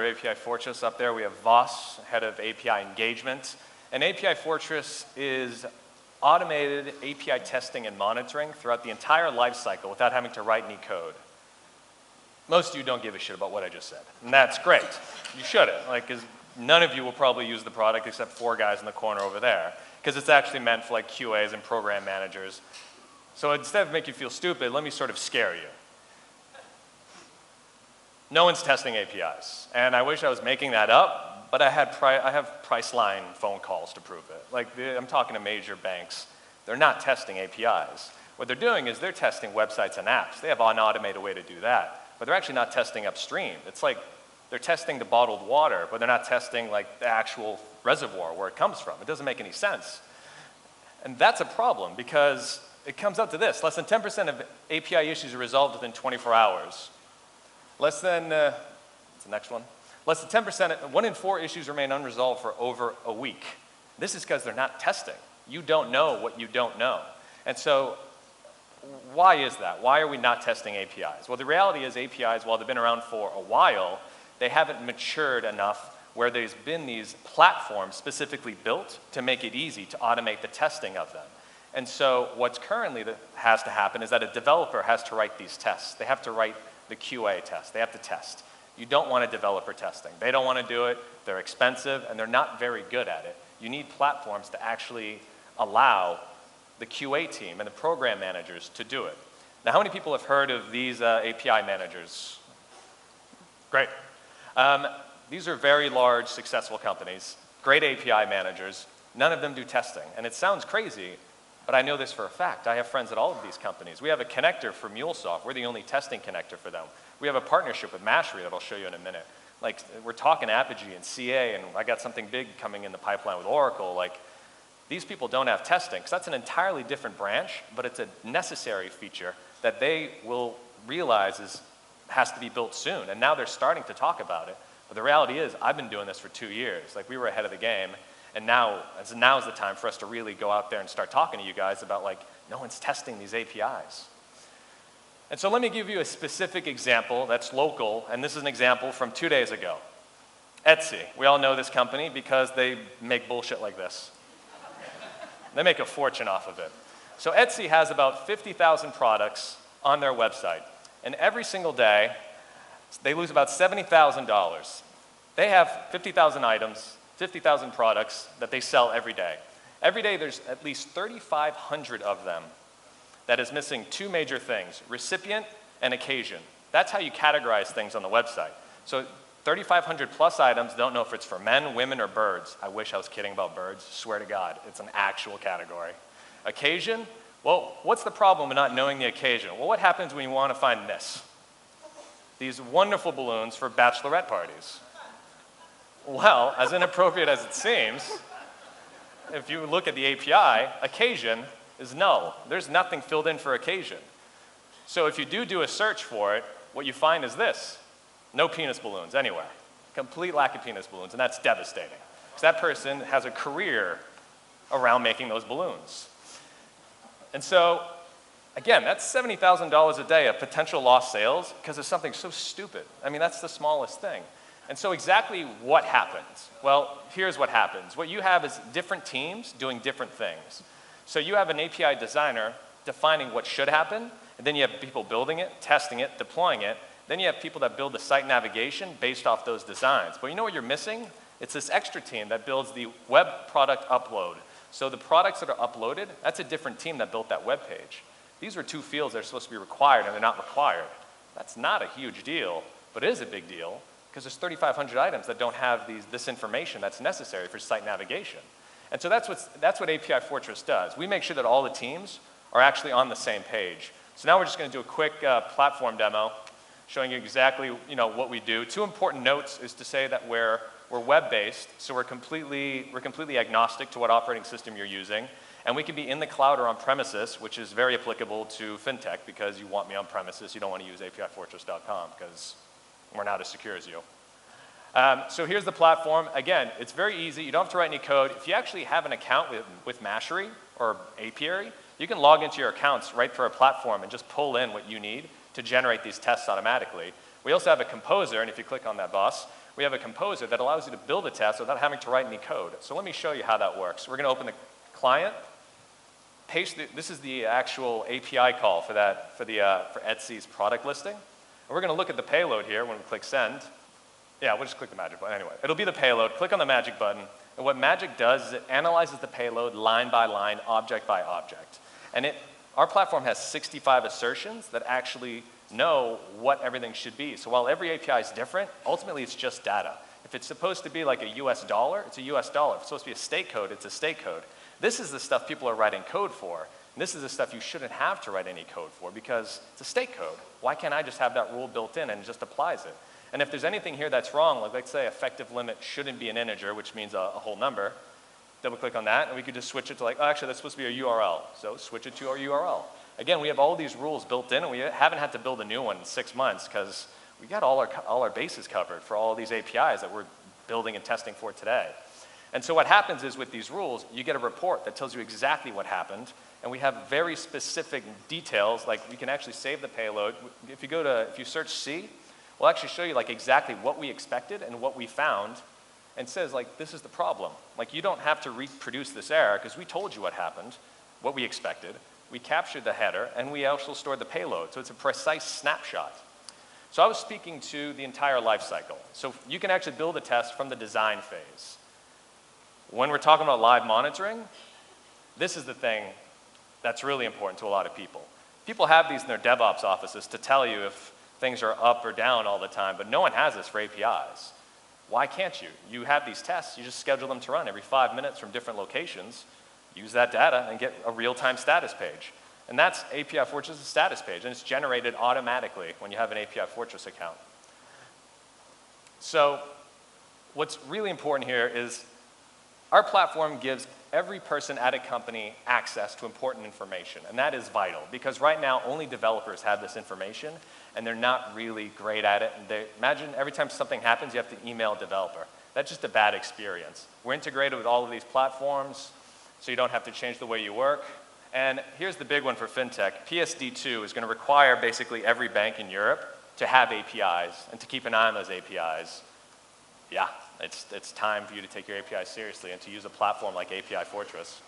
API Fortress up there. We have Voss, head of API engagement. And API Fortress is automated API testing and monitoring throughout the entire life cycle without having to write any code. Most of you don't give a shit about what I just said, and that's great. You shouldn't, because none of you will probably use the product except 4 guys in the corner over there, because it's actually meant for like QAs and program managers. So instead of making you feel stupid, let me sort of scare you. No one's testing APIs, and I wish I was making that up, but I have Priceline phone calls to prove it. I'm talking to major banks. They're not testing APIs. What they're doing is they're testing websites and apps. They have an automated way to do that. But they're actually not testing upstream. It's like they're testing the bottled water, but they're not testing like the actual reservoir where it comes from. It doesn't make any sense. And that's a problem because it comes out to this. Less than 10% of API issues are resolved within 24 hours. Less than, what's the next one? Less than 10%, 1 in 4 issues remain unresolved for over a week. This is because they're not testing. You don't know what you don't know. And so why is that? Why are we not testing APIs? Well, the reality is APIs, while they've been around for a while, they haven't matured enough where there's been these platforms specifically built to make it easy to automate the testing of them. And so what's currently has to happen is that a developer has to write these tests. They have to write the QA test. They have to test. You don't want a developer testing. They don't want to do it. They're expensive, and they're not very good at it. You need platforms to actually allow the QA team and the program managers to do it. Now, how many people have heard of these API managers? Great. These are very large, successful companies, great API managers. None of them do testing. And it sounds crazy, but I know this for a fact. I have friends at all of these companies. We have a connector for MuleSoft. We're the only testing connector for them. We have a partnership with Mastery that I'll show you in a minute. Like, we're talking Apogee and CA, and I got something big coming in the pipeline with Oracle. These people don't have testing, because that's an entirely different branch, but it's a necessary feature that they will realize has to be built soon. And now they're starting to talk about it. But the reality is, I've been doing this for 2 years. We were ahead of the game. And now's the time for us to really go out there and start talking to you guys about, no one's testing these APIs. And so let me give you a specific example that's local. And this is an example from 2 days ago. Etsy. We all know this company because they make bullshit like this. They make a fortune off of it. So Etsy has about 50,000 products on their website. And every single day, they lose about $70,000. They have 50,000 items, 50,000 products that they sell every day. Every day, there's at least 3,500 of them that is missing 2 major things, recipient and occasion. That's how you categorize things on the website. So 3,500 plus items, don't know if it's for men, women, or birds. I wish I was kidding about birds. Swear to God, it's an actual category. Occasion, well, what's the problem with not knowing the occasion? Well, what happens when you want to find this? These wonderful balloons for bachelorette parties. Well, as inappropriate as it seems, if you look at the API, occasion is null. There's nothing filled in for occasion. So if you do a search for it, what you find is this. No penis balloons anywhere. Complete lack of penis balloons, and that's devastating. Because that person has a career around making those balloons. And so, again, that's $70,000 a day of potential lost sales because of something so stupid. I mean, that's the smallest thing. And so exactly what happens? Well, here's what happens. What you have is different teams doing different things. So you have an API designer defining what should happen, and then you have people building it, testing it, deploying it. Then you have people that build the site navigation based off those designs. But you know what you're missing? It's this extra team that builds the web product upload. So the products that are uploaded, that's a different team that built that web page. These are 2 fields that are supposed to be required, and they're not required. That's not a huge deal, but it is a big deal because there's 3,500 items that don't have this information that's necessary for site navigation. And so that's what API Fortress does. We make sure that all the teams are actually on the same page. So now we're just going to do a quick platform demo showing you exactly what we do. 2 important notes is to say that we're web-based, so we're completely agnostic to what operating system you're using. And we can be in the cloud or on premises, which is very applicable to FinTech because you want me on premises. You don't want to use apifortress.com because we're not as secure as you. So here's the platform. Again, it's very easy. You don't have to write any code. If you actually have an account with Mastery or Apiary, you can log into your accounts right through our platform and just pull in what you need to generate these tests automatically. We also have a composer, and if you click on that boss, we have a composer that allows you to build a test without having to write any code. So let me show you how that works. We're going to open the client, this is the actual API call for Etsy's product listing. And we're going to look at the payload here when we click send. Yeah, we'll just click the magic button anyway. It'll be the payload. Click on the magic button. And what magic does is it analyzes the payload line by line, object by object. And our platform has 65 assertions that actually know what everything should be. So while every API is different, ultimately it's just data. If it's supposed to be like a US dollar, it's a US dollar. If it's supposed to be a state code, it's a state code. This is the stuff people are writing code for. And this is the stuff you shouldn't have to write any code for because it's a state code. Why can't I just have that rule built in and it just applies it? And if there's anything here that's wrong, like let's say effective limit shouldn't be an integer, which means a whole number, double click on that and we could just switch it to like, oh, actually that's supposed to be a URL. So switch it to our URL. Again, we have all these rules built in and we haven't had to build a new one in 6 months because we got all our bases covered for all of these APIs that we're building and testing for today. And so what happens is with these rules, you get a report that tells you exactly what happened, and we have very specific details, like we can actually save the payload. If you search C, we'll actually show you like exactly what we expected and what we found, and says like, this is the problem. Like you don't have to reproduce this error because we told you what happened, what we expected, we captured the header, and we also stored the payload, so it's a precise snapshot. So I was speaking to the entire life cycle. So you can actually build a test from the design phase. When we're talking about live monitoring, this is the thing that's really important to a lot of people. People have these in their DevOps offices to tell you if things are up or down all the time, but no one has this for APIs. Why can't you? You have these tests, you just schedule them to run every 5 minutes from different locations, use that data and get a real-time status page. And that's API Fortress's status page, and it's generated automatically when you have an API Fortress account. So what's really important here is our platform gives every person at a company access to important information, and that is vital because right now only developers have this information and they're not really great at it. And imagine every time something happens you have to email a developer. That's just a bad experience. We're integrated with all of these platforms so you don't have to change the way you work. And here's the big one for FinTech. PSD2 is going to require basically every bank in Europe to have APIs and to keep an eye on those APIs. Yeah. It's time for you to take your APIs seriously and to use a platform like API Fortress.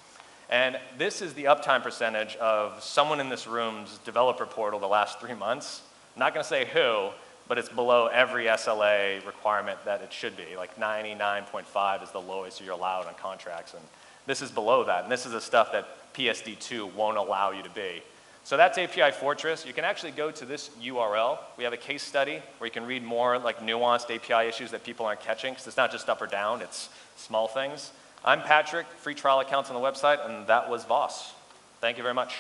And this is the uptime percentage of someone in this room's developer portal the last 3 months. I'm not going to say who, but it's below every SLA requirement that it should be. Like 99.5 is the lowest you're allowed on contracts. And this is below that. And this is the stuff that PSD2 won't allow you to be. So that's API Fortress. You can actually go to this URL. We have a case study where you can read more like nuanced API issues that people aren't catching because it's not just up or down, it's small things. I'm Patrick, free trial accounts on the website, and that was Voss. Thank you very much.